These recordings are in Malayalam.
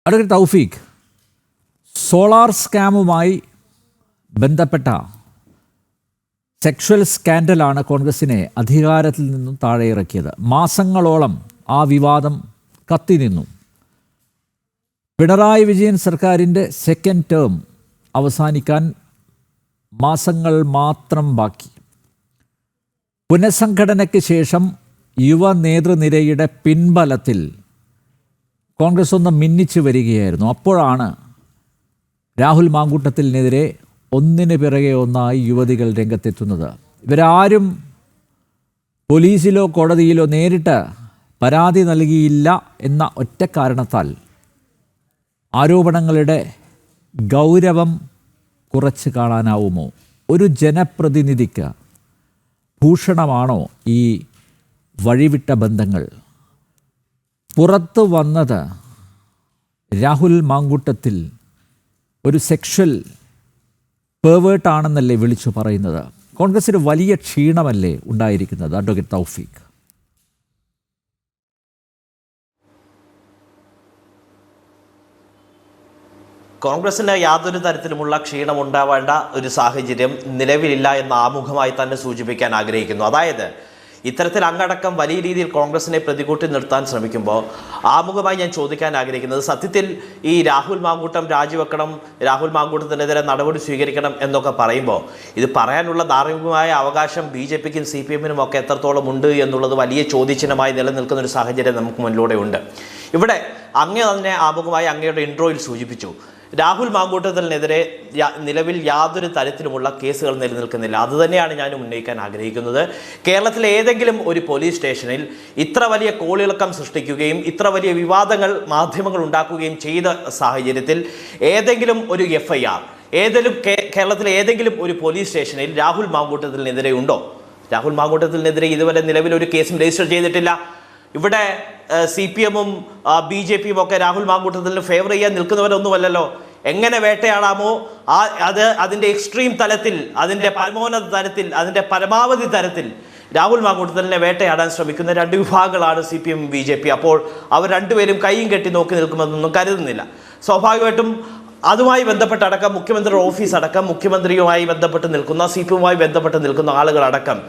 അഡ്വക്കേറ്റ് തൗഫീഖ്, സോളാർ സ്കാമുമായി ബന്ധപ്പെട്ട സെക്ഷൽ സ്കാൻഡലാണ് കോൺഗ്രസിനെ അധികാരത്തിൽ നിന്നും താഴെ ഇറക്കിയത്. മാസങ്ങളോളം ആ വിവാദം കത്തിനിന്നു. പിണറായി വിജയൻ സർക്കാരിൻ്റെ സെക്കൻഡ് ടേം അവസാനിക്കാൻ മാസങ്ങൾ മാത്രം ബാക്കി. പുനഃസംഘടനയ്ക്ക് ശേഷം യുവ നേതൃനിരയുടെ പിൻബലത്തിൽ കോൺഗ്രസ് ഒന്ന് മിന്നിച്ചു വരികയായിരുന്നു. അപ്പോഴാണ് രാഹുൽ മാങ്കൂട്ടത്തിനെതിരെ ഒന്നിന് പിറകെ ഒന്നായി യുവതികൾ രംഗത്തെത്തുന്നത്. ഇവരാരും പോലീസിലോ കോടതിയിലോ നേരിട്ട് പരാതി നൽകിയില്ല എന്ന ഒറ്റ കാരണത്താൽ ആരോപണങ്ങളുടെ ഗൗരവം കുറച്ച് കാണാനാവുമോ? ഒരു ജനപ്രതിനിധിക്ക് ഭൂഷണമാണോ ഈ വഴിവിട്ട ബന്ധങ്ങൾ? പുറത്തു വന്നത് രാഹുൽ മാങ്കൂട്ടത്തിൽ ഒരു സെക്ഷൽ പെർവേർട്ടാണെന്നല്ലേ വിളിച്ചു പറയുന്നത്? കോൺഗ്രസിന് വലിയ ക്ഷീണമല്ലേ ഉണ്ടായിരിക്കുന്നത്? അഡ്വക്കേറ്റ് തൗഫീഖ്. കോൺഗ്രസിന് യാതൊരു തരത്തിലുമുള്ള ക്ഷീണം ഉണ്ടാവേണ്ട ഒരു സാഹചര്യം നിലവിലില്ല എന്ന് ആമുഖമായി തന്നെ സൂചിപ്പിക്കാൻ ആഗ്രഹിക്കുന്നു. അതായത് ഇത്തരത്തിൽ അങ്ങടക്കം വലിയ രീതിയിൽ കോൺഗ്രസിനെ പ്രതികൂട്ടി നിർത്താൻ ശ്രമിക്കുമ്പോൾ ആമുഖമായി ഞാൻ ചോദിക്കാൻ ആഗ്രഹിക്കുന്നത്, സത്യത്തിൽ ഈ രാഹുൽ മാങ്കൂട്ടം രാജിവെക്കണം, രാഹുൽ മാങ്കൂട്ടത്തിനെതിരെ നടപടി സ്വീകരിക്കണം എന്നൊക്കെ പറയുമ്പോൾ ഇത് പറയാനുള്ള ധാർമ്മികമായ അവകാശം BJPക്കും CPMനും ഒക്കെ എത്രത്തോളം ഉണ്ട് എന്നുള്ളത് വലിയ ചോദ്യചിഹ്നമായി നിലനിൽക്കുന്ന ഒരു സാഹചര്യം നമുക്ക് മുന്നിലൂടെ ഉണ്ട്. ഇവിടെ അങ്ങ് തന്നെ ആമുഖമായി അങ്ങയുടെ ഇൻട്രോയിൽ സൂചിപ്പിച്ചു, രാഹുൽ മാങ്കൂട്ടത്തിനെതിരെ നിലവിൽ യാതൊരു തരത്തിലുമുള്ള കേസുകൾ നിലനിൽക്കുന്നില്ല. അതുതന്നെയാണ് ഞാൻ ഉന്നയിക്കാൻ ആഗ്രഹിക്കുന്നത്. കേരളത്തിലെ ഏതെങ്കിലും ഒരു പോലീസ് സ്റ്റേഷനിൽ ഇത്ര വലിയ കോളിളക്കം സൃഷ്ടിക്കുകയും ഇത്ര വലിയ വിവാദങ്ങൾ മാധ്യമങ്ങൾ ഉണ്ടാക്കുകയും ചെയ്ത സാഹചര്യത്തിൽ ഏതെങ്കിലും ഒരു FIR കേരളത്തിലെ ഏതെങ്കിലും ഒരു പോലീസ് സ്റ്റേഷനിൽ രാഹുൽ മാങ്കൂട്ടത്തിനെതിരെ ഉണ്ടോ? രാഹുൽ മാങ്കൂട്ടത്തിനെതിരെ ഇതുവരെ നിലവിൽ ഒരു കേസും രജിസ്റ്റർ ചെയ്തിട്ടില്ല. ഇവിടെ CPMും BJPയും ഒക്കെ രാഹുൽ മാങ്കൂട്ടത്തിന് ഫേവർ ചെയ്യാൻ നിൽക്കുന്നവരൊന്നുമല്ലല്ലോ. എങ്ങനെ വേട്ടയാടാമോ അതിൻ്റെ എക്സ്ട്രീം തലത്തിൽ, അതിൻ്റെ പരമോന്നത തലത്തിൽ, അതിൻ്റെ പരമാവധി തലത്തിൽ രാഹുൽ മാങ്കൂട്ടത്തിനെ വേട്ടയാടാൻ ശ്രമിക്കുന്ന രണ്ട് വിഭാഗങ്ങളാണ് CPM BJP. അപ്പോൾ അവർ രണ്ടുപേരും കൈയും കെട്ടി നോക്കി നിൽക്കുമെന്നൊന്നും കരുതുന്നില്ല. സ്വാഭാവികമായിട്ടും അതുമായി ബന്ധപ്പെട്ടടക്കം മുഖ്യമന്ത്രിയുടെ ഓഫീസ് അടക്കം, മുഖ്യമന്ത്രിയുമായി ബന്ധപ്പെട്ട് നിൽക്കുന്ന, CPMുമായി ബന്ധപ്പെട്ട് നിൽക്കുന്ന ആളുകളടക്കം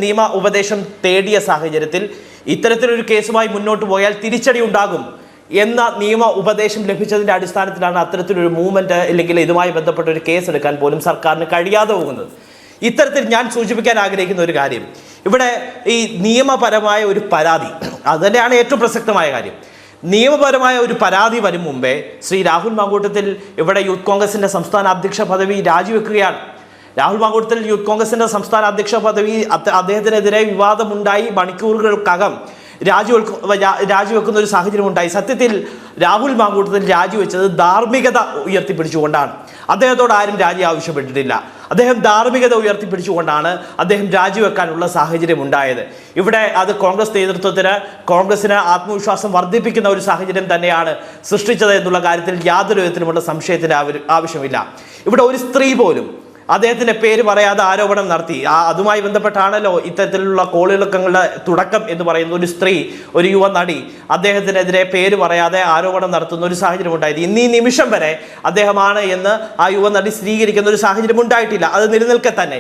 നിയമ ഉപദേശം തേടിയ സാഹചര്യത്തിൽ ഇത്തരത്തിലൊരു കേസുമായി മുന്നോട്ട് പോയാൽ തിരിച്ചടി ഉണ്ടാകും എന്ന നിയമ ഉപദേശം ലഭിച്ചതിൻ്റെ അടിസ്ഥാനത്തിലാണ് അത്തരത്തിലൊരു മൂവ്മെൻറ്റ് അല്ലെങ്കിൽ ഇതുമായി ബന്ധപ്പെട്ട ഒരു കേസ് എടുക്കാൻ പോലും സർക്കാരിന് കഴിയാതെ പോകുന്നത്. ഇത്തരത്തിൽ ഞാൻ സൂചിപ്പിക്കാൻ ആഗ്രഹിക്കുന്ന ഒരു കാര്യം, ഇവിടെ ഈ നിയമപരമായ ഒരു പരാതി, അതുതന്നെയാണ് ഏറ്റവും പ്രസക്തമായ കാര്യം. നിയമപരമായ ഒരു പരാതി വരും മുമ്പേ ശ്രീ രാഹുൽ മാങ്കൂട്ടത്തിൽ ഇവിടെ യൂത്ത് കോൺഗ്രസിൻ്റെ സംസ്ഥാന അധ്യക്ഷ പദവി രാജിവെക്കുകയാണ്. രാഹുൽ മാങ്കൂട്ടത്തിൽ യൂത്ത് കോൺഗ്രസിൻ്റെ സംസ്ഥാന അധ്യക്ഷ പദവി അദ്ദേഹത്തിനെതിരെ വിവാദമുണ്ടായി മണിക്കൂറുകൾക്കകം രാജിവെക്കുന്ന ഒരു സാഹചര്യം ഉണ്ടായി. സത്യത്തിൽ രാഹുൽ മാങ്കൂട്ടത്തിൽ രാജിവെച്ചത് ധാർമ്മികത ഉയർത്തിപ്പിടിച്ചുകൊണ്ടാണ്. അദ്ദേഹത്തോട് ആരും രാജി ആവശ്യപ്പെട്ടിട്ടില്ല. അദ്ദേഹം ധാർമ്മികത ഉയർത്തിപ്പിടിച്ചുകൊണ്ടാണ് അദ്ദേഹം രാജിവെക്കാനുള്ള സാഹചര്യം ഉണ്ടായത്. ഇവിടെ അത് കോൺഗ്രസിന് ആത്മവിശ്വാസം വർദ്ധിപ്പിക്കുന്ന ഒരു സാഹചര്യം തന്നെയാണ് സൃഷ്ടിച്ചത് എന്നുള്ള കാര്യത്തിൽ യാതൊരു വിധത്തിലുമുള്ള സംശയത്തിന് ആവശ്യമില്ല. ഇവിടെ ഒരു സ്ത്രീ പോലും അദ്ദേഹത്തിന്റെ പേര് പറയാതെ ആരോപണം നടത്തി. അതുമായി ബന്ധപ്പെട്ടാണല്ലോ ഇത്തരത്തിലുള്ള കോളിളക്കങ്ങളുടെ തുടക്കം എന്ന് പറയുന്ന ഒരു സ്ത്രീ, ഒരു യുവ നടി അദ്ദേഹത്തിനെതിരെ പേര് പറയാതെ ആരോപണം നടത്തുന്ന ഒരു സാഹചര്യം ഉണ്ടായത്. ഇന്ന് ഈ നിമിഷം വരെ അദ്ദേഹമാണ് എന്ന് ആ യുവ നടി സ്ഥിരീകരിക്കുന്ന ഒരു സാഹചര്യം ഉണ്ടായിട്ടില്ല. അത് നിലനിൽക്കെ തന്നെ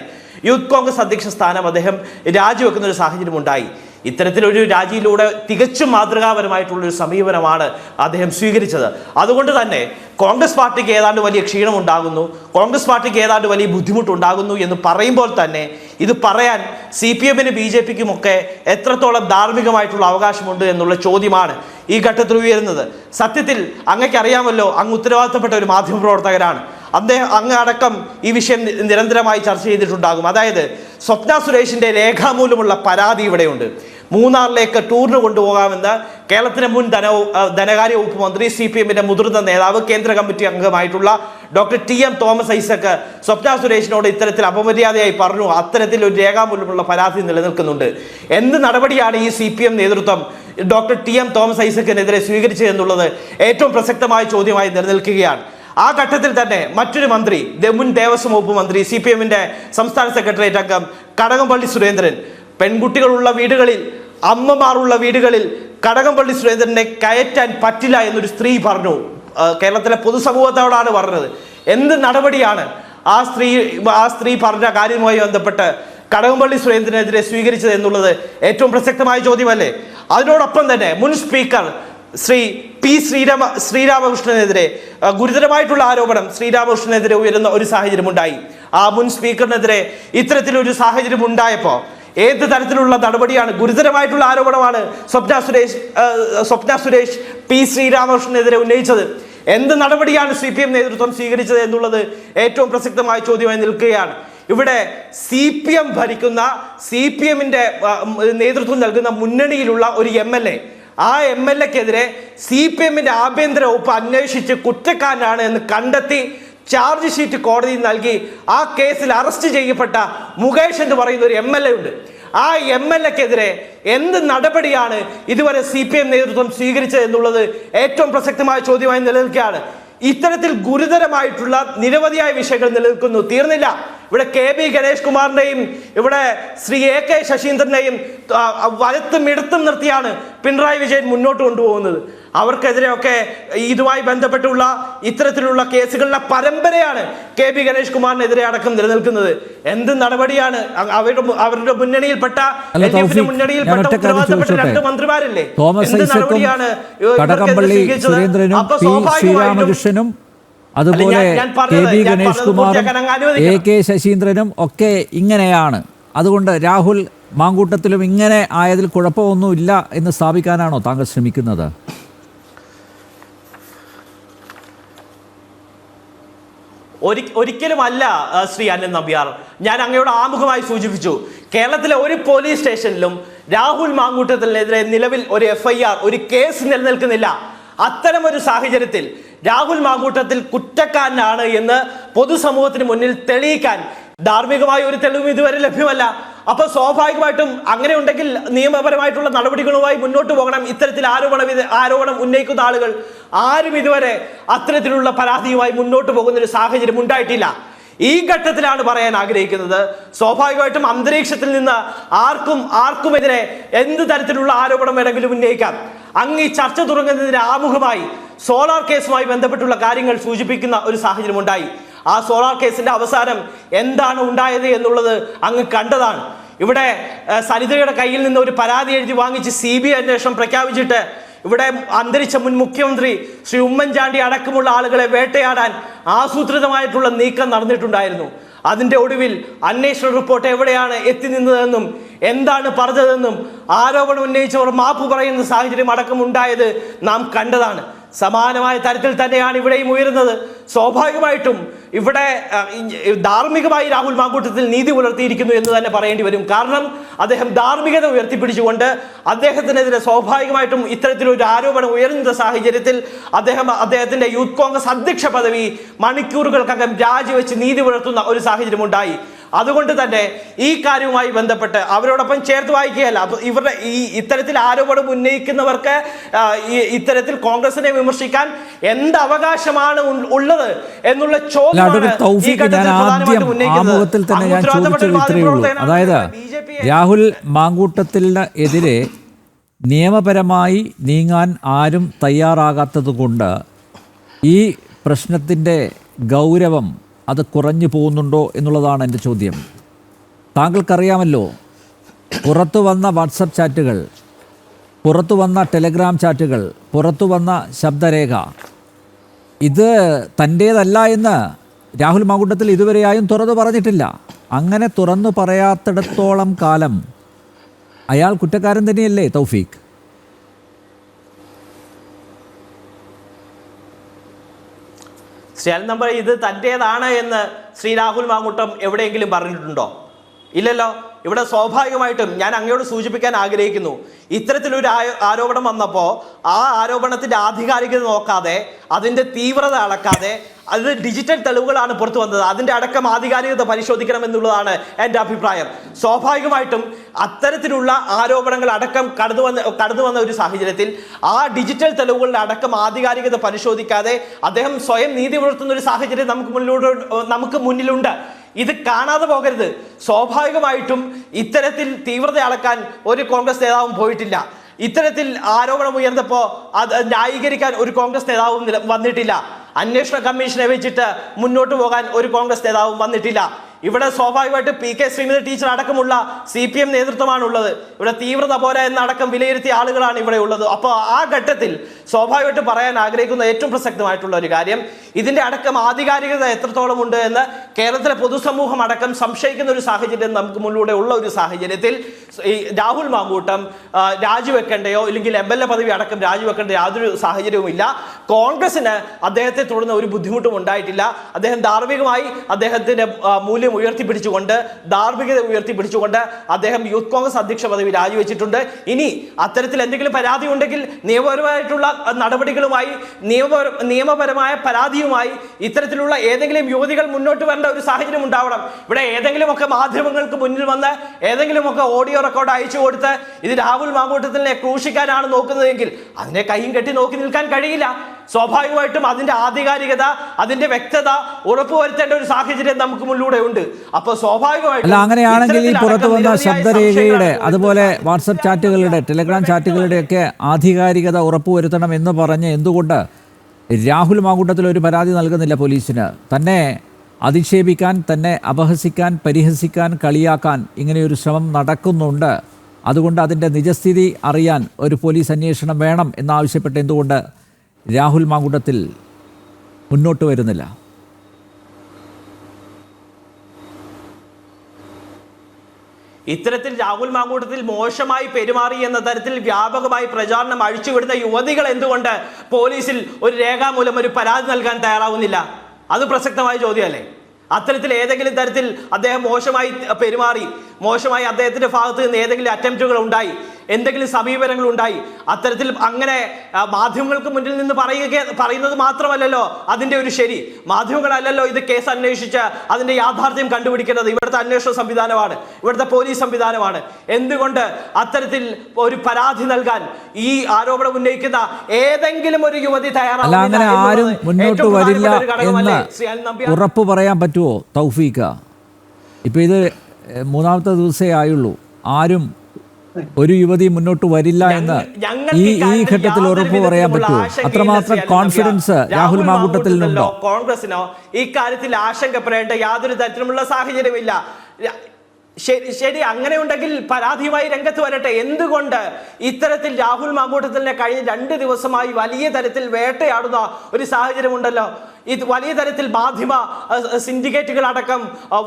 യൂത്ത് കോൺഗ്രസ് അധ്യക്ഷ സ്ഥാനം അദ്ദേഹം രാജിവെക്കുന്ന ഒരു സാഹചര്യം ഉണ്ടായി. ഇത്തരത്തിലൊരു രാജിയിലൂടെ തികച്ചും മാതൃകാപരമായിട്ടുള്ളൊരു സമീപനമാണ് അദ്ദേഹം സ്വീകരിച്ചത്. അതുകൊണ്ട് തന്നെ കോൺഗ്രസ് പാർട്ടിക്ക് ഏതാണ്ട് വലിയ ക്ഷീണമുണ്ടാകുന്നു, കോൺഗ്രസ് പാർട്ടിക്ക് ഏതാണ്ട് വലിയ ബുദ്ധിമുട്ടുണ്ടാകുന്നു എന്ന് പറയുമ്പോൾ തന്നെ ഇത് പറയാൻ CPMനും BJPക്കും ഒക്കെ എത്രത്തോളം ധാർമ്മികമായിട്ടുള്ള അവകാശമുണ്ട് എന്നുള്ള ചോദ്യമാണ് ഈ ഘട്ടത്തിൽ ഉയരുന്നത്. സത്യത്തിൽ അങ്ങക്ക് അറിയാമല്ലോ, അങ്ങ് ഉത്തരവാദിത്തപ്പെട്ട ഒരു മാധ്യമപ്രവർത്തകരാണ്. അങ്ങ് അടക്കം ഈ വിഷയം നിരന്തരമായി ചർച്ച ചെയ്തിട്ടുണ്ടാകും. അതായത് സ്വപ്ന സുരേഷിൻ്റെ രേഖാമൂലമുള്ള പരാതി ഇവിടെയുണ്ട്. മൂന്നാറിലേക്ക് ടൂറിന് കൊണ്ടുപോകാമെന്ന് കേരളത്തിലെ മുൻ ധനകാര്യ വകുപ്പ് മന്ത്രി CPMന്റെ മുതിർന്ന നേതാവ് കേന്ദ്ര കമ്മിറ്റി അംഗമായിട്ടുള്ള ഡോക്ടർ TM തോമസ് ഐസക് സ്വപ്ന സുരേഷിനോട് ഇത്തരത്തിൽ അപമര്യാദയായി പറഞ്ഞു. അത്തരത്തിൽ ഒരു രേഖാമൂലമുള്ള പരാതി നിലനിൽക്കുന്നുണ്ട്. എന്ത് നടപടിയാണ് ഈ CPM നേതൃത്വം ഡോക്ടർ TM തോമസ് ഐസക്കിനെതിരെ സ്വീകരിച്ചത് എന്നുള്ളത് ഏറ്റവും പ്രസക്തമായ ചോദ്യമായി നിലനിൽക്കുകയാണ്. ആ ഘട്ടത്തിൽ തന്നെ മറ്റൊരു മന്ത്രി, മുൻ ദേവസ്വം വകുപ്പ് മന്ത്രി, CPMന്റെ സംസ്ഥാന സെക്രട്ടേറിയറ്റ് അംഗം കടകംപള്ളി സുരേന്ദ്രൻ പെൺകുട്ടികളുള്ള വീടുകളിൽ അമ്മമാരുള്ള വീടുകളിൽ കടകംപള്ളി സുരേന്ദ്രനെ കയറ്റാൻ പറ്റില്ല എന്നൊരു സ്ത്രീ പറഞ്ഞു. കേരളത്തിലെ പൊതുസമൂഹത്തോടാണ് പറഞ്ഞത്. എന്ത് നടപടിയാണ് ആ സ്ത്രീ പറഞ്ഞ കാര്യവുമായി ബന്ധപ്പെട്ട് കടകംപള്ളി സുരേന്ദ്രനെതിരെ സ്വീകരിച്ചത് എന്നുള്ളത് ഏറ്റവും പ്രസക്തമായ ചോദ്യമല്ലേ? അതിനോടൊപ്പം തന്നെ മുൻ സ്പീക്കർ ശ്രീ പി ശ്രീരാമകൃഷ്ണനെതിരെ ഗുരുതരമായിട്ടുള്ള ആരോപണം ശ്രീരാമകൃഷ്ണനെതിരെ ഉയരുന്ന ഒരു സാഹചര്യം ഉണ്ടായി. ആ മുൻ സ്പീക്കറിനെതിരെ ഇത്തരത്തിലൊരു സാഹചര്യം ഉണ്ടായപ്പോൾ ഏത് തരത്തിലുള്ള നടപടിയാണ്? ഗുരുതരമായിട്ടുള്ള ആരോപണമാണ് സ്വപ്ന സുരേഷ് പി ശ്രീരാമകൃഷ്ണനെതിരെ ഉന്നയിച്ചത്. എന്ത് നടപടിയാണ് CPM നേതൃത്വം സ്വീകരിച്ചത് എന്നുള്ളത് ഏറ്റവും പ്രസക്തമായ ചോദ്യമായി നിൽക്കുകയാണ്. ഇവിടെ CPM ഭരിക്കുന്ന CPMന്റെ നേതൃത്വം നൽകുന്ന മുന്നണിയിലുള്ള ഒരു MLA, ആ MLAക്കെതിരെ CPMന്റെ ആഭ്യന്തര വകുപ്പ് അന്വേഷിച്ച് കുറ്റക്കാരനാണ് എന്ന് കണ്ടെത്തി ചാർജ് ഷീറ്റ് കോടതിയിൽ നൽകി ആ കേസിൽ അറസ്റ്റ് ചെയ്യപ്പെട്ട മുകേഷ് എന്ന് പറയുന്ന ഒരു MLA ഉണ്ട്. ആ MLAക്കെതിരെ എന്ത് നടപടിയാണ് ഇതുവരെ CPM നേതൃത്വം സ്വീകരിച്ചത് എന്നുള്ളത് ഏറ്റവും പ്രസക്തമായ ചോദ്യമായി നിലനിൽക്കുകയാണ്. ഇത്തരത്തിൽ ഗുരുതരമായിട്ടുള്ള നിരവധിയായ വിഷയങ്ങൾ നിലനിൽക്കുന്നു, തീർന്നില്ല. ഇവിടെ KB ഗണേഷ് കുമാറിനെയും ഇവിടെ ശ്രീ AK ശശീന്ദ്രനെയും വലത്തും ഇടത്തും നിർത്തിയാണ് പിണറായി വിജയൻ മുന്നോട്ട് കൊണ്ടുപോകുന്നത്. അവർക്കെതിരെയൊക്കെ ഇതുമായി ബന്ധപ്പെട്ടുള്ള ഇത്തരത്തിലുള്ള കേസുകളുടെ പരമ്പരയാണ് KB ഗണേഷ് കുമാറിനെതിരെ അടക്കം നിലനിൽക്കുന്നത്. എന്ത് നടപടിയാണ്? അവരുടെ മുന്നണിയിൽപ്പെട്ട ഉത്തരവാദിത്തപ്പെട്ട 2 മന്ത്രിമാരല്ലേ? എന്ത് നടപടിയാണ് കടകംപള്ളി സുരേന്ദ്രനും പി ശ്രീരാമകൃഷ്ണനും അതുപോലെ KB ഗണേഷ് കുമാറും AK ശശീന്ദ്രനും ഒക്കെ ഇങ്ങനെയാണ്. അതുകൊണ്ട് രാഹുൽ മാങ്കൂട്ടത്തിലും ഇങ്ങനെ ആയതിൽ കുഴപ്പമൊന്നുമില്ല എന്ന് സ്ഥാപിക്കാനാണോ താങ്കൾ ശ്രമിക്കുന്നത്? ഒരിക്കലുമല്ല ശ്രീ അനിൽ നമ്പ്യാർ. ഞാൻ അങ്ങയോട് ആമുഖമായി സൂചിപ്പിച്ചു, കേരളത്തിലെ ഒരു പോലീസ് സ്റ്റേഷനിലും രാഹുൽ മാങ്കൂട്ടത്തിനെതിരെ നിലവിൽ ഒരു FIR, ഒരു കേസ് നിലനിൽക്കുന്നില്ല. അത്തരമൊരു സാഹചര്യത്തിൽ രാഹുൽ മാങ്കൂട്ടത്തിൽ കുറ്റക്കാരനാണ് എന്ന് പൊതുസമൂഹത്തിന് മുന്നിൽ തെളിയിക്കാൻ ധാർമ്മികമായ ഒരു തെളിവും ഇതുവരെ ലഭ്യമല്ല. അപ്പൊ സ്വാഭാവികമായിട്ടും അങ്ങനെ ഉണ്ടെങ്കിൽ നിയമപരമായിട്ടുള്ള നടപടികളുമായി മുന്നോട്ട് പോകണം. ഇത്തരത്തിൽ ആരോപണം ഉന്നയിക്കുന്ന ആളുകൾ ആരും ഇതുവരെ അത്തരത്തിലുള്ള പരാതിയുമായി മുന്നോട്ട് പോകുന്ന ഒരു സാഹചര്യം ഉണ്ടായിട്ടില്ല. ഈ ഘട്ടത്തിലാണ് പറയാൻ ആഗ്രഹിക്കുന്നത്, സ്വാഭാവികമായിട്ടും അന്തരീക്ഷത്തിൽ നിന്ന് ആർക്കുമെതിരെ എന്ത് തരത്തിലുള്ള ആരോപണം വേണമെങ്കിലും ഉന്നയിക്കാം. അങ്ങ് ഈ ചർച്ച തുടങ്ങുന്നതിന് ആമുഖമായി സോളാർ കേസുമായി ബന്ധപ്പെട്ടുള്ള കാര്യങ്ങൾ സൂചിപ്പിക്കുന്ന ഒരു സാഹചര്യം ഉണ്ടായി. ആ സോളാർ കേസിന്റെ അവസാനം എന്താണ് ഉണ്ടായത് എന്നുള്ളത് അങ്ങ് കണ്ടതാണ്. ഇവിടെ സരിതയുടെ കയ്യിൽ നിന്ന് ഒരു പരാതി എഴുതി വാങ്ങിച്ച് CBI അന്വേഷണം പ്രഖ്യാപിച്ചിട്ട് ഇവിടെ അന്തരിച്ച മുൻ മുഖ്യമന്ത്രി ശ്രീ ഉമ്മൻചാണ്ടി അടക്കമുള്ള ആളുകളെ വേട്ടയാടാൻ ആസൂത്രിതമായിട്ടുള്ള നീക്കം നടന്നിട്ടുണ്ടായിരുന്നു. അതിന്റെ ഒടുവിൽ അന്വേഷണ റിപ്പോർട്ട് എവിടെയാണ് എത്തി നിന്നതെന്നും എന്താണ് പറഞ്ഞതെന്നും ആരോപണം ഉന്നയിച്ചവർ മാപ്പ് പറയുന്ന സാഹചര്യം അടക്കം ഉണ്ടായത് നാം കണ്ടതാണ്. സമാനമായ തരത്തിൽ തന്നെയാണ് ഇവിടെയും ഉയരുന്നത്. സ്വാഭാവികമായിട്ടും ഇവിടെ ധാർമ്മികമായി രാഹുൽ മാങ്കൂട്ടത്തിൽ നീതി പുലർത്തിയിരിക്കുന്നു എന്ന് തന്നെ പറയേണ്ടി വരും. കാരണം അദ്ദേഹം ധാർമ്മികത ഉയർത്തിപ്പിടിച്ചുകൊണ്ട് അദ്ദേഹത്തിനെതിരെ സ്വാഭാവികമായിട്ടും ഇത്തരത്തിലൊരു ആരോപണം ഉയർന്ന സാഹചര്യത്തിൽ അദ്ദേഹത്തിന്റെ യൂത്ത് കോൺഗ്രസ് അധ്യക്ഷ പദവി മണിക്കൂറുകൾക്കകം രാജിവെച്ച് നീതി പുലർത്തുന്ന ഒരു സാഹചര്യം ഉണ്ടായി. അതുകൊണ്ട് തന്നെ ഈ കാര്യവുമായി ബന്ധപ്പെട്ട് അവരോടൊപ്പം ചേർത്ത് വായിക്കുകയല്ല, ഇവരുടെ ഇത്തരത്തിൽ ആരോപണം ഉന്നയിക്കുന്നവർക്ക് ഇത്തരത്തിൽ കോൺഗ്രസിനെ വിമർശിക്കാൻ എന്ത് അവകാശമാണ് ഉള്ളത് എന്നുള്ള ചോദ്യമാണ് ഈ ഘട്ടത്തിൽ പ്രധാനമായിട്ടും ഉന്നയിക്കുന്നത്. അതായത് രാഹുൽ മാങ്കൂട്ടത്തിനെതിരെ നിയമപരമായി നീങ്ങാൻ ആരും തയ്യാറാകാത്തത് കൊണ്ട് ഈ പ്രശ്നത്തിൻ്റെ ഗൗരവം അത് കുറഞ്ഞു പോകുന്നുണ്ടോ എന്നുള്ളതാണ് എൻ്റെ ചോദ്യം. താങ്കൾക്കറിയാമല്ലോ, പുറത്തു വന്ന വാട്സപ്പ് ചാറ്റുകൾ, പുറത്തു വന്ന ടെലഗ്രാം ചാറ്റുകൾ, പുറത്തു വന്ന ശബ്ദരേഖ, ഇത് തൻ്റേതല്ല എന്ന് രാഹുൽ മാങ്കൂട്ടത്തിൽ ഇതുവരെയായും തുറന്നു പറഞ്ഞിട്ടില്ല. അങ്ങനെ തുറന്നു പറയാത്തിടത്തോളം കാലം അയാൾ കുറ്റക്കാരൻ തന്നെയല്ലേ തൗഫീഖ്? ശ്രീ അനിൽ നമ്പർ, ഇത് തൻ്റേതാണ് എന്ന് ശ്രീ രാഹുൽ മാങ്കൂട്ടം എവിടെയെങ്കിലും പറഞ്ഞിട്ടുണ്ടോ? ഇല്ലല്ലോ. ഇവിടെ സ്വാഭാവികമായിട്ടും ഞാൻ അങ്ങയോട് സൂചിപ്പിക്കാൻ ആഗ്രഹിക്കുന്നു, ഇത്തരത്തിലൊരു ആരോപണം വന്നപ്പോൾ ആ ആരോപണത്തിന്റെ ആധികാരികത നോക്കാതെ, അതിന്റെ തീവ്രത അളക്കാതെ, അത് ഡിജിറ്റൽ തെളിവുകളാണ് പുറത്തു വന്നത്, അതിന്റെ അടക്കം ആധികാരികത പരിശോധിക്കണം എന്നുള്ളതാണ് എൻ്റെ അഭിപ്രായം. സ്വാഭാവികമായിട്ടും അത്തരത്തിലുള്ള ആരോപണങ്ങൾ അടക്കം കടന്നു വന്ന ഒരു സാഹചര്യത്തിൽ ആ ഡിജിറ്റൽ തെളിവുകളുടെ അടക്കം ആധികാരികത പരിശോധിക്കാതെ അദ്ദേഹം സ്വയം നീതി പുലർത്തുന്ന ഒരു സാഹചര്യം നമുക്ക് മുന്നിലുണ്ട്. ഇത് കാണാതെ പോകരുത്. സ്വാഭാവികമായിട്ടും ഇത്തരത്തിൽ തീവ്രത അളക്കാൻ ഒരു കോൺഗ്രസ് നേതാവും പോയിട്ടില്ല. ഇത്തരത്തിൽ ആരോപണം ഉയർന്നപ്പോൾ അത് ന്യായീകരിക്കാൻ ഒരു കോൺഗ്രസ് നേതാവും വന്നിട്ടില്ല. അന്വേഷണ കമ്മീഷനെ വെച്ചിട്ട് മുന്നോട്ട് പോകാൻ ഒരു കോൺഗ്രസ് നേതാവും വന്നിട്ടില്ല. ഇവിടെ സ്വാഭാവികമായിട്ട് പി കെ ശ്രീമതി ടീച്ചർ അടക്കമുള്ള CPM നേതൃത്വമാണ് ഉള്ളത്. ഇവിടെ തീവ്രത പോരാ എന്നടക്കം വിലയിരുത്തിയ ആളുകളാണ് ഇവിടെ ഉള്ളത്. അപ്പോൾ ആ ഘട്ടത്തിൽ സ്വാഭാവികമായിട്ട് പറയാൻ ആഗ്രഹിക്കുന്ന ഏറ്റവും പ്രസക്തമായിട്ടുള്ള ഒരു കാര്യം, ഇതിന്റെ അടക്കം ആധികാരികത എത്രത്തോളം ഉണ്ട് എന്ന് കേരളത്തിലെ പൊതുസമൂഹം അടക്കം സംശയിക്കുന്ന ഒരു സാഹചര്യം നമുക്ക് മുന്നിലൂടെ ഉള്ള ഒരു സാഹചര്യത്തിൽ ഈ രാഹുൽ മാങ്കൂട്ടം രാജിവെക്കേണ്ടയോ ഇല്ലെങ്കിൽ MLA പദവി അടക്കം രാജിവെക്കേണ്ട യാതൊരു സാഹചര്യവും ഇല്ല. കോൺഗ്രസിന് അദ്ദേഹത്തെ തുടർന്ന് ഒരു ബുദ്ധിമുട്ടും ഉണ്ടായിട്ടില്ല. അദ്ദേഹം ധാർമ്മികമായി അദ്ദേഹത്തിന്റെ മൂല്യം ഉയർത്തിപ്പിടിച്ചുകൊണ്ട്, ധാർമ്മികത ഉയർത്തിപ്പിടിച്ചുകൊണ്ട് അദ്ദേഹം യൂത്ത് കോൺഗ്രസ് അധ്യക്ഷ പദവി രാജിവെച്ചിട്ടുണ്ട്. ഇനി അത്തരത്തിൽ എന്തെങ്കിലും പരാതി ഉണ്ടെങ്കിൽ നിയമപരമായിട്ടുള്ള നടപടികളുമായി, നിയമപരമായ പരാതിയുമായി ഇത്തരത്തിലുള്ള ഏതെങ്കിലും യുവതികൾ മുന്നോട്ട് വരേണ്ട ഒരു സാഹചര്യം ഉണ്ടാവണം. ഇവിടെ ഏതെങ്കിലുമൊക്കെ മാധ്യമങ്ങൾക്ക് മുന്നിൽ വന്ന് ഏതെങ്കിലുമൊക്കെ ഓഡിയോ റെക്കോർഡ് അയച്ചു കൊടുത്ത് ഇത് രാഹുൽ മാങ്കൂട്ടത്തിനെ ക്രൂശിക്കാനാണ് നോക്കുന്നതെങ്കിൽ അതിനെ കൈയും കെട്ടി നോക്കി നിൽക്കാൻ കഴിയില്ല. സ്വാഭാവികമായിട്ടും അതിന്റെ ആധികാരികത, അതിന്റെ വ്യക്തത ഉറപ്പുവരുത്തേണ്ട ഒരു സാഹചര്യം നമുക്ക് മുന്നിലൂടെ ഉണ്ട്. അപ്പൊ സ്വാഭാവികമായിട്ടും അങ്ങനെയാണെങ്കിൽ ഈ പുറത്തു വന്ന ശബ്ദരേഖയുടെ, അതുപോലെ വാട്സപ്പ് ചാറ്റുകളുടെ, ടെലഗ്രാം ചാറ്റുകളുടെ ഒക്കെ ആധികാരികത ഉറപ്പുവരുത്തണം എന്ന് പറഞ്ഞ് എന്തുകൊണ്ട് രാഹുൽ മാങ്കൂട്ടത്തിൽ ഒരു പരാതി നൽകുന്നില്ല പോലീസിന്? തന്നെ അധിക്ഷേപിക്കാൻ, തന്നെ അപഹസിക്കാൻ, പരിഹസിക്കാൻ, കളിയാക്കാൻ ഇങ്ങനെയൊരു ശ്രമം നടക്കുന്നുണ്ട്. അതുകൊണ്ട് അതിൻ്റെ നിജസ്ഥിതി അറിയാൻ ഒരു പോലീസ് അന്വേഷണം വേണം എന്നാവശ്യപ്പെട്ട് എന്തുകൊണ്ട് രാഹുൽ മാങ്കൂട്ടത്തിൽ മുന്നോട്ട് വരുന്നില്ല? ഇത്തരത്തിൽ രാഹുൽ മാങ്കൂട്ടത്തിൽ മോശമായി പെരുമാറി എന്ന തരത്തിൽ വ്യാപകമായി പ്രചാരണം അഴിച്ചുവിടുന്ന യുവതികൾ എന്തുകൊണ്ട് പോലീസിൽ ഒരു രേഖാമൂലം ഒരു പരാതി നൽകാൻ തയ്യാറാവുന്നില്ല? അത് പ്രസക്തമായ ചോദ്യമല്ലേ? അത്തരത്തിൽ ഏതെങ്കിലും തരത്തിൽ അദ്ദേഹം മോശമായി പെരുമാറി, മോശമായി അദ്ദേഹത്തിന്റെ ഭാഗത്ത് നിന്ന് ഏതെങ്കിലും അറ്റംപ്റ്റുകൾ ഉണ്ടായി, എന്തെങ്കിലും സമീപനങ്ങൾ ഉണ്ടായി, അത്തരത്തിൽ അങ്ങനെ മാധ്യമങ്ങൾക്ക് മുന്നിൽ നിന്ന് പറയുന്നത് മാത്രമല്ലല്ലോ അതിന്റെ ഒരു ശരി. മാധ്യമങ്ങളല്ലല്ലോ ഇത് കേസ് അന്വേഷിച്ച് അതിന്റെ യാഥാർത്ഥ്യം കണ്ടുപിടിക്കുന്നത്. ഇവിടുത്തെ അന്വേഷണ സംവിധാനമാണ്, ഇവിടുത്തെ പോലീസ് സംവിധാനമാണ്. എന്തുകൊണ്ട് അത്തരത്തിൽ ഒരു പരാതി നൽകാൻ ഈ ആരോപണം ഉന്നയിക്കുന്ന ഏതെങ്കിലും ഒരു യുവതി അങ്ങനെ ആരും മുന്നോട്ട് വരില്ല എന്ന് ഉറപ്പ് പറയാൻ പറ്റുമോ തൗഫീഖ്? ഇപ്പൊ ഇത് മൂന്നാമത്തെ ദിവസമേ ആയുള്ളൂ. ആരും, ഒരു യുവതി മുന്നോട്ട് വരില്ല എന്ന് ഈ ഘട്ടത്തിൽ ഉറപ്പ് പറയാൻ പറ്റുമോ? അത്രമാത്രം കോൺഫിഡൻസ് രാഹുൽ മാങ്കൂട്ടത്തിൽ നിന്നുണ്ടോ? കോൺഗ്രസിനോ ഈ കാര്യത്തിൽ ആശങ്കപ്പെടേണ്ട യാതൊരു തരത്തിലുമുള്ള സാഹചര്യമില്ല. ശരി, അങ്ങനെ ഉണ്ടെങ്കിൽ പരാതിയുമായി രംഗത്ത് വരട്ടെ. എന്തുകൊണ്ട് ഇത്തരത്തിൽ രാഹുൽ മാങ്കൂട്ടത്തിനെ കഴിഞ്ഞ 2 ദിവസമായി വലിയ തരത്തിൽ വേട്ടയാടുന്ന ഒരു സാഹചര്യം ഉണ്ടല്ലോ? ഇത് വലിയ തരത്തിൽ മാധ്യമ സിൻഡിക്കേറ്റുകൾ അടക്കം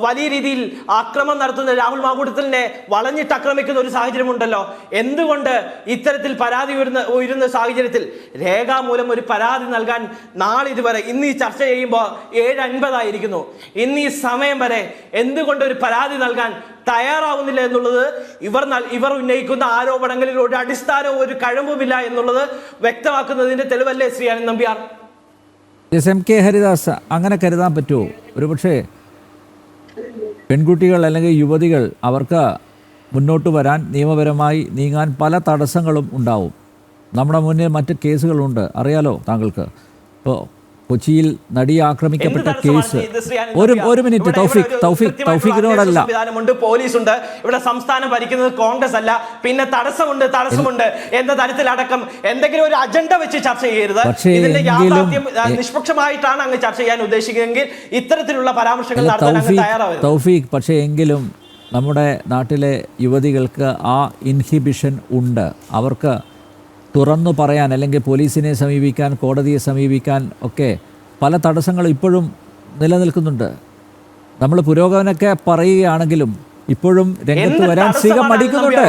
വലിയ രീതിയിൽ ആക്രമണം നടത്തുന്ന രാഹുൽ മാങ്കൂട്ടത്തിനെ വളഞ്ഞിട്ട് ആക്രമിക്കുന്ന ഒരു സാഹചര്യം ഉണ്ടല്ലോ. എന്തുകൊണ്ട് ഇത്തരത്തിൽ പരാതി ഉയരുന്ന സാഹചര്യത്തിൽ രേഖാമൂലം ഒരു പരാതി നൽകാൻ നാളിതുവരെ, ഇന്ന് ഈ ചർച്ച ചെയ്യുമ്പോൾ 7:50 ഇന്ന് ഈ സമയം വരെ എന്തുകൊണ്ട് ഒരു പരാതി നൽകാൻ തയ്യാറാവുന്നില്ല എന്നുള്ളത് ഇവർ ഉന്നയിക്കുന്ന ആരോപണങ്ങളിൽ ഒരു അടിസ്ഥാനവും ഒരു കഴമ്പുമില്ല എന്നുള്ളത് വ്യക്തമാക്കുന്നതിന്റെ തെളിവല്ലേ ശ്രീ അനിൽ നമ്പ്യാർ? MK ഹരിദാസ്, അങ്ങനെ കരുതാൻ പറ്റുമോ? ഒരുപക്ഷെ പെൺകുട്ടികൾ അല്ലെങ്കിൽ യുവതികൾ, അവർക്ക് മുന്നോട്ട് വരാൻ, നിയമപരമായി നീങ്ങാൻ പല തടസ്സങ്ങളും ഉണ്ടാവും. നമ്മുടെ മുന്നിൽ മറ്റ് കേസുകളുണ്ട്, അറിയാലോ താങ്കൾക്ക്. ഇപ്പോൾ കൊച്ചിയിൽ നടിയെ ആക്രമിക്കപ്പെട്ട കേസ്. ഒരു മിനിറ്റ് തൗഫീഖിനോടല്ല, പോലീസുണ്ട്, ഇവിടെ സംസ്ഥാനം ഭരിക്കുന്നത് കോൺഗ്രസ് അല്ല, പിന്നെ തടസ്സമുണ്ട് എന്ന തരത്തിലടക്കം എന്തെങ്കിലും ഒരു അജണ്ട വെച്ച് ചർച്ച ചെയ്യരുത്. ഇതിന്റെ യാഥാർത്ഥ്യം നിഷ്പക്ഷമായിട്ടാണ് അങ്ങ് ചർച്ച ചെയ്യാൻ ഉദ്ദേശിക്കുന്നതെങ്കിൽ ഇത്തരത്തിലുള്ള പരാമർശങ്ങൾ നടത്താൻ അങ്ങ് തയ്യാറാവരുത്. തൗഫീഖ്, പക്ഷേ എങ്കിലും നമ്മുടെ നാട്ടിലെ യുവതികൾക്ക് ആ ഇൻഹിബിഷൻ ഉണ്ട്. അവർക്ക് തുറന്നു പറയാൻ, അല്ലെങ്കിൽ പോലീസിനെ സമീപിക്കാൻ, കോടതിയെ സമീപിക്കാൻ ഒക്കെ പല തടസ്സങ്ങളും ഇപ്പോഴും നിലനിൽക്കുന്നുണ്ട്. നമ്മൾ പുരോഗമനമൊക്കെ പറയുകയാണെങ്കിലും ഇപ്പോഴും രംഗത്ത് വരാൻ സ്ത്രീകൾ മടിക്കുന്നുണ്ട്.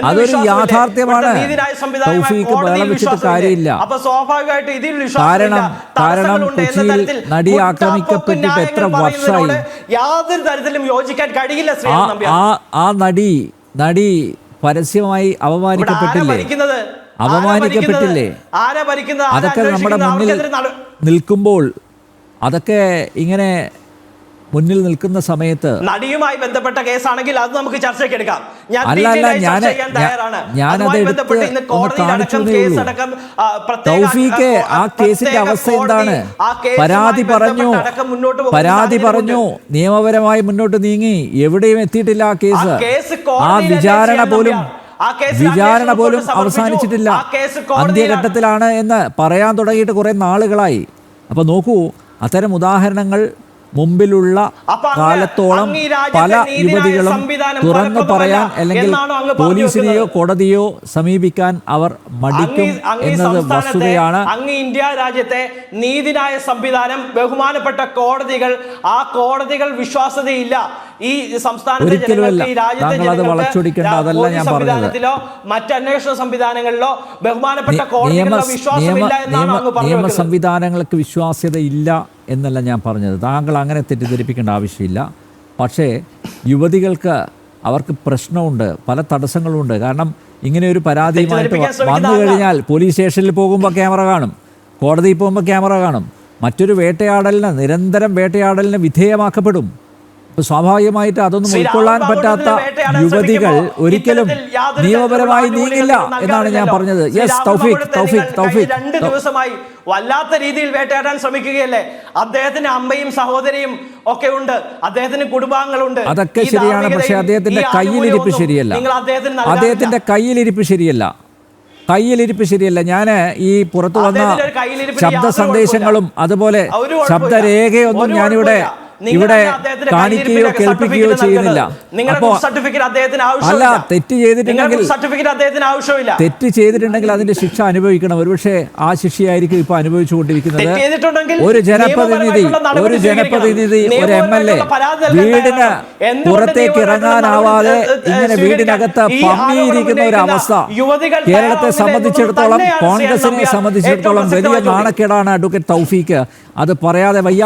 അതൊരു യാഥാർത്ഥ്യമാണ്. തൗഫീഖ് ബഹളം വെച്ചിട്ട് കാര്യമില്ല. കാരണം കൊച്ചിയിൽ നടി ആക്രമിക്കപ്പെട്ടിട്ട് എത്ര വർഷമായി? യാതൊരു തരത്തിലും യോജിക്കാൻ കഴിയില്ല. ആ നടി പരസ്യമായി അപമാനിക്കപ്പെട്ടില്ലേ? അതൊക്കെ നമ്മുടെ മുന്നിൽ നിൽക്കുമ്പോൾ അതൊക്കെ ഇങ്ങനെ മുന്നിൽ നിൽക്കുന്ന സമയത്ത് നടിയുമായി ബന്ധപ്പെട്ട കേസാണെങ്കിൽ അത് നമുക്ക് ചർച്ചയ്ക്ക് എടുക്കാം. ഞാനത് എടുത്ത് ഒന്ന് കാണിച്ചതേ ഉള്ളൂ. തൗഫീഖ്, ആ കേസിന്റെ അവസ്ഥ എന്താണ്? പരാതി പറഞ്ഞു, നിയമപരമായി മുന്നോട്ട് നീങ്ങി, എവിടെയും എത്തിയിട്ടില്ല ആ കേസ്. ആ വിചാരണ പോലും അവസാനിച്ചിട്ടില്ല, അന്ത്യഘട്ടത്തിലാണ് എന്ന് പറയാൻ തുടങ്ങിയിട്ട് കുറെ നാളുകളായി. അപ്പൊ നോക്കൂ, അത്തരം ഉദാഹരണങ്ങൾ മുമ്പിലുള്ള കാലത്തോളം പല യുവതികളും തുറന്നു പറയാൻ അല്ലെങ്കിൽ പോലീസിനെയോ കോടതിയോ സമീപിക്കാൻ അവർ മടിക്കും എന്നത് വസ്തുതയാണ്. അങ്ങ് ഇന്ത്യ രാജ്യത്തെ നീതിന്യായ സംവിധാനം, ബഹുമാനപ്പെട്ട കോടതികൾ, ആ കോടതികൾ വിശ്വാസ്യതയില്ല. ഈ സംസ്ഥാനത്തെ ജനങ്ങൾക്ക്, ഈ രാജ്യത്തെ സംവിധാനത്തിലോ മറ്റ് അന്വേഷണ സംവിധാനങ്ങളിലോ ബഹുമാനപ്പെട്ട കോടതികളിലോ വിശ്വാസമില്ല എന്നാണ് അങ്ങ് പറഞ്ഞത്. നിയമ സംവിധാനങ്ങൾക്ക് വിശ്വാസ്യതയില്ല എന്നല്ല ഞാൻ പറഞ്ഞത്. താങ്കൾ അങ്ങനെ തെറ്റിദ്ധരിപ്പിക്കേണ്ട ആവശ്യമില്ല. പക്ഷേ യുവതികൾക്ക് അവർക്ക് പ്രശ്നമുണ്ട്, പല തടസ്സങ്ങളുമുണ്ട്. കാരണം ഇങ്ങനെ ഒരു പരാതിയുമായിട്ട് വന്നു കഴിഞ്ഞാൽ പോലീസ് സ്റ്റേഷനിൽ പോകുമ്പോൾ ക്യാമറ കാണും, കോടതിയിൽ പോകുമ്പോൾ ക്യാമറ കാണും. മറ്റൊരു നിരന്തരം വേട്ടയാടലിന് വിധേയമാക്കപ്പെടും. സ്വാഭാവികമായിട്ട് അതൊന്നും ഉൾക്കൊള്ളാൻ പറ്റാത്ത യുവതികൾ ഒരിക്കലും നിയമപരമായി നീങ്ങില്ല എന്നാണ് ഞാൻ പറഞ്ഞത്. യെസ്, തൗഫീഖ് 2 ദിവസമായി വല്ലാത്ത രീതിയിൽ വേട്ടയാടാൻ ശ്രമിക്കുകയല്ലേ. അദ്ദേഹത്തിന് അമ്മയും സഹോദരിയും ഒക്കെ ഉണ്ട്, അദ്ദേഹത്തിന് കുടുംബാംഗങ്ങളുണ്ട്. അതൊക്കെ ശരിയാണ്. പക്ഷെ അദ്ദേഹത്തിന്റെ കയ്യിലിരിപ്പ് ശരിയല്ല. ഞാൻ ഈ പുറത്തു വന്ന ശബ്ദ സന്ദേശങ്ങളും അതുപോലെ ശബ്ദരേഖയൊന്നും ഞാനിവിടെ കാണിക്കുകയോ കേൾപ്പിക്കുകയോ ചെയ്യുന്നില്ല. അപ്പോ അല്ല, തെറ്റ് ചെയ്തിട്ടുണ്ടെങ്കിൽ അതിന്റെ ശിക്ഷ അനുഭവിക്കണം. ഒരുപക്ഷെ ആ ശിക്ഷയായിരിക്കും ഇപ്പൊ അനുഭവിച്ചുകൊണ്ടിരിക്കുന്നത്. ഒരു ജനപ്രതിനിധി, ഒരു MLA വീടിന് പുറത്തേക്ക് ഇറങ്ങാനാവാതെ ഇങ്ങനെ വീടിനകത്ത് പമ്മിയിരിക്കുന്ന ഒരു അവസ്ഥ കേരളത്തെ സംബന്ധിച്ചിടത്തോളം, കോൺഗ്രസിനെ സംബന്ധിച്ചിടത്തോളം വലിയ നാണക്കേടാണ് അഡ്വക്കേറ്റ് തൗഫീഖ്. അത് പറയാതെ വയ്യ.